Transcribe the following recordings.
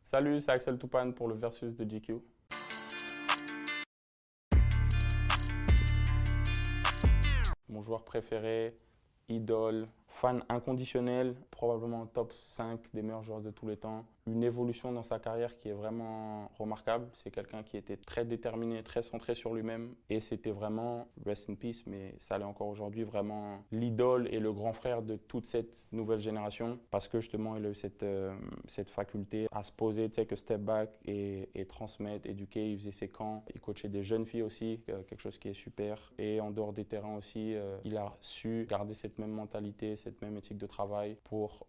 Salut, c'est Axel Toupane pour le Versus de GQ. Mon joueur préféré, idole, fan inconditionnel, probablement top 5 des meilleurs joueurs de tous les temps. Une évolution dans sa carrière qui est vraiment remarquable. C'est quelqu'un qui était très déterminé, très centré sur lui-même. Et c'était vraiment, rest in peace, mais ça l'est encore aujourd'hui, vraiment l'idole et le grand frère de toute cette nouvelle génération. Parce que justement, il a eu cette faculté à se poser, tu sais, que step back et transmettre, éduquer. Il faisait ses camps. Il coachait des jeunes filles aussi, quelque chose qui est super. Et en dehors des terrains aussi, il a su garder cette même mentalité, cette même éthique de travail pour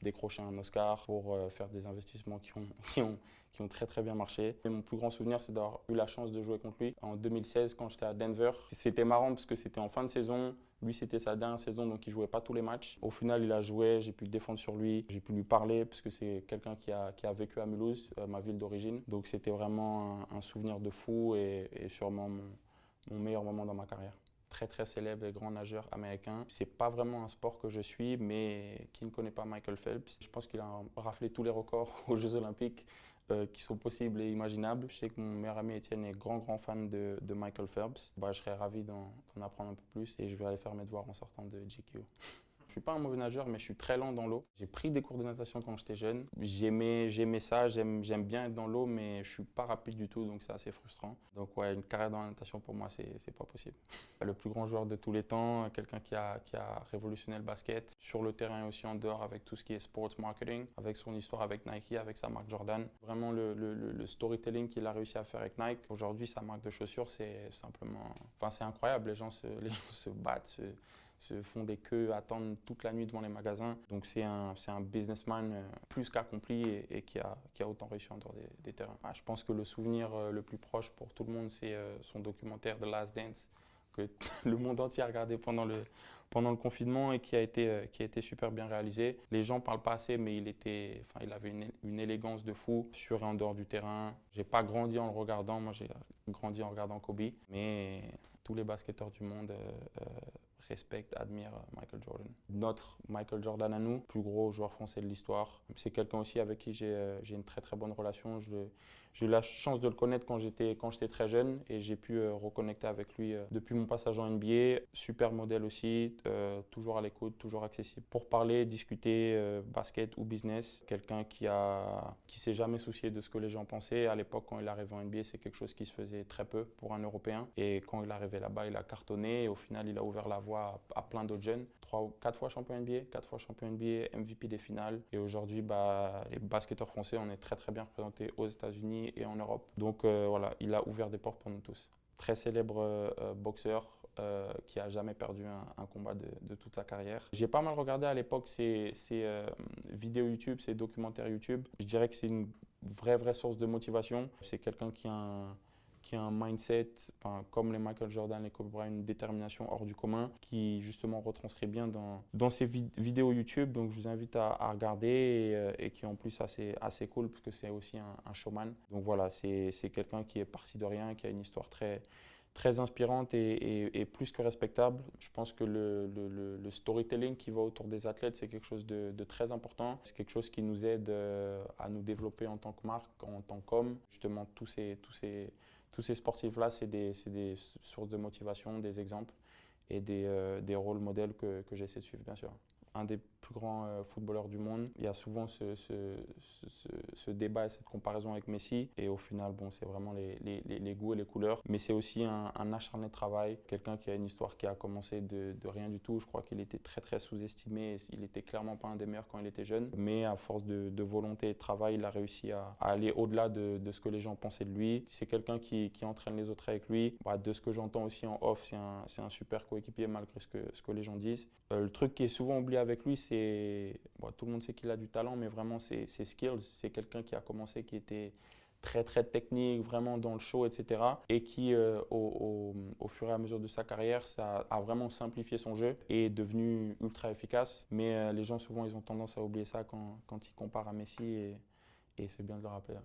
décrocher un Oscar, pour faire des investissements qui ont très très bien marché. Et mon plus grand souvenir, c'est d'avoir eu la chance de jouer contre lui en 2016 quand j'étais à Denver. C'était marrant parce que c'était en fin de saison. Lui, c'était sa dernière saison, donc il jouait pas tous les matchs. Au final, il a joué, j'ai pu défendre sur lui, j'ai pu lui parler parce que c'est quelqu'un qui a vécu à Mulhouse, ma ville d'origine. Donc c'était vraiment un souvenir de fou et sûrement mon meilleur moment dans ma carrière. Très très célèbre et grand nageur américain. C'est pas vraiment un sport que je suis, mais qui ne connaît pas Michael Phelps? Je pense qu'il a raflé tous les records aux Jeux Olympiques qui sont possibles et imaginables. Je sais que mon meilleur ami Étienne est grand fan de Michael Phelps. Je serais ravi d'en apprendre un peu plus et je vais aller faire mes devoirs en sortant de GQ. Je suis pas un mauvais nageur, mais je suis très lent dans l'eau. J'ai pris des cours de natation quand j'étais jeune. J'aimais ça, j'aime bien être dans l'eau, mais je suis pas rapide du tout, donc c'est assez frustrant. Donc ouais, une carrière dans la natation pour moi, c'est pas possible. Le plus grand joueur de tous les temps, quelqu'un qui a révolutionné le basket sur le terrain et aussi en dehors avec tout ce qui est sports marketing, avec son histoire avec Nike, avec sa marque Jordan. Vraiment le storytelling qu'il a réussi à faire avec Nike. Aujourd'hui, sa marque de chaussures, c'est simplement, enfin c'est incroyable. Les gens se battent, se font des queues, attendent toute la nuit devant les magasins. Donc c'est un businessman plus qu'accompli et qui a autant réussi en dehors des terrains. Je pense que le souvenir le plus proche pour tout le monde, c'est son documentaire The Last Dance, que le monde entier a regardé pendant le confinement et qui a été super bien réalisé. Les gens parlent pas assez, mais il avait une élégance de fou sur et en dehors du terrain. J'ai pas grandi en le regardant, moi j'ai grandi en regardant Kobe, mais tous les basketteurs du monde respectent, admirent Michael Jordan. Notre Michael Jordan à nous, plus gros joueur français de l'histoire. C'est quelqu'un aussi avec qui j'ai une très très bonne relation. J'ai eu la chance de le connaître quand j'étais très jeune et j'ai pu reconnecter avec lui depuis mon passage en NBA. Super modèle aussi, toujours à l'écoute, toujours accessible pour parler, discuter basket ou business. Quelqu'un qui s'est jamais soucié de ce que les gens pensaient. À l'époque, quand il arrivait en NBA, c'est quelque chose qui se faisait très peu pour un Européen. Et quand il est arrivé là-bas, il a cartonné et au final, il a ouvert la voie à plein d'autres jeunes. 3 ou 4 fois champion NBA, 4 fois champion NBA, MVP des finales. Et aujourd'hui, les basketteurs français, on est très très bien représentés aux États-Unis et en Europe. Donc voilà, il a ouvert des portes pour nous tous. Très célèbre boxeur qui a jamais perdu un combat de toute sa carrière. J'ai pas mal regardé à l'époque ses vidéos YouTube, ses documentaires YouTube. Je dirais que c'est une vraie source de motivation. C'est quelqu'un qui a un mindset, comme les Michael Jordan, les Kobe Bryant, une détermination hors du commun, qui justement retranscrit bien dans ses vidéos YouTube. Donc je vous invite à regarder et qui est en plus assez cool parce que c'est aussi un showman. Donc voilà, c'est quelqu'un qui est parti de rien, qui a une histoire très inspirante et plus que respectable. Je pense que le storytelling qui va autour des athlètes, c'est quelque chose de très important. C'est quelque chose qui nous aide à nous développer en tant que marque, en tant qu'homme. Justement, tous ces sportifs-là, c'est des sources de motivation, des exemples et des rôles modèles que j'essaie de suivre, bien sûr. Un des plus grands footballeurs du monde. Il y a souvent ce débat et cette comparaison avec Messi. Et au final, bon, c'est vraiment les goûts et les couleurs. Mais c'est aussi un acharné de travail. Quelqu'un qui a une histoire qui a commencé de rien du tout. Je crois qu'il était très sous-estimé. Il était clairement pas un des meilleurs quand il était jeune. Mais à force de volonté et de travail, il a réussi à aller au-delà de ce que les gens pensaient de lui. C'est quelqu'un qui entraîne les autres avec lui. De ce que j'entends aussi en off, c'est un super coéquipier malgré ce que les gens disent. Le truc qui est souvent oublié avec lui, c'est tout le monde sait qu'il a du talent, mais vraiment ses skills. C'est quelqu'un qui a commencé, qui était très technique, vraiment dans le show, etc. Et qui, au fur et à mesure de sa carrière, ça a vraiment simplifié son jeu et est devenu ultra efficace. Mais les gens, souvent, ils ont tendance à oublier ça quand ils comparent à Messi et c'est bien de le rappeler.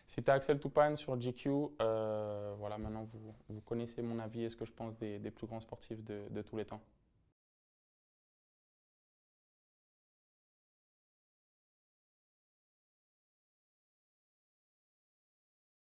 C'était Axel Toupane sur GQ. Voilà, maintenant, vous connaissez mon avis et ce que je pense des plus grands sportifs de tous les temps.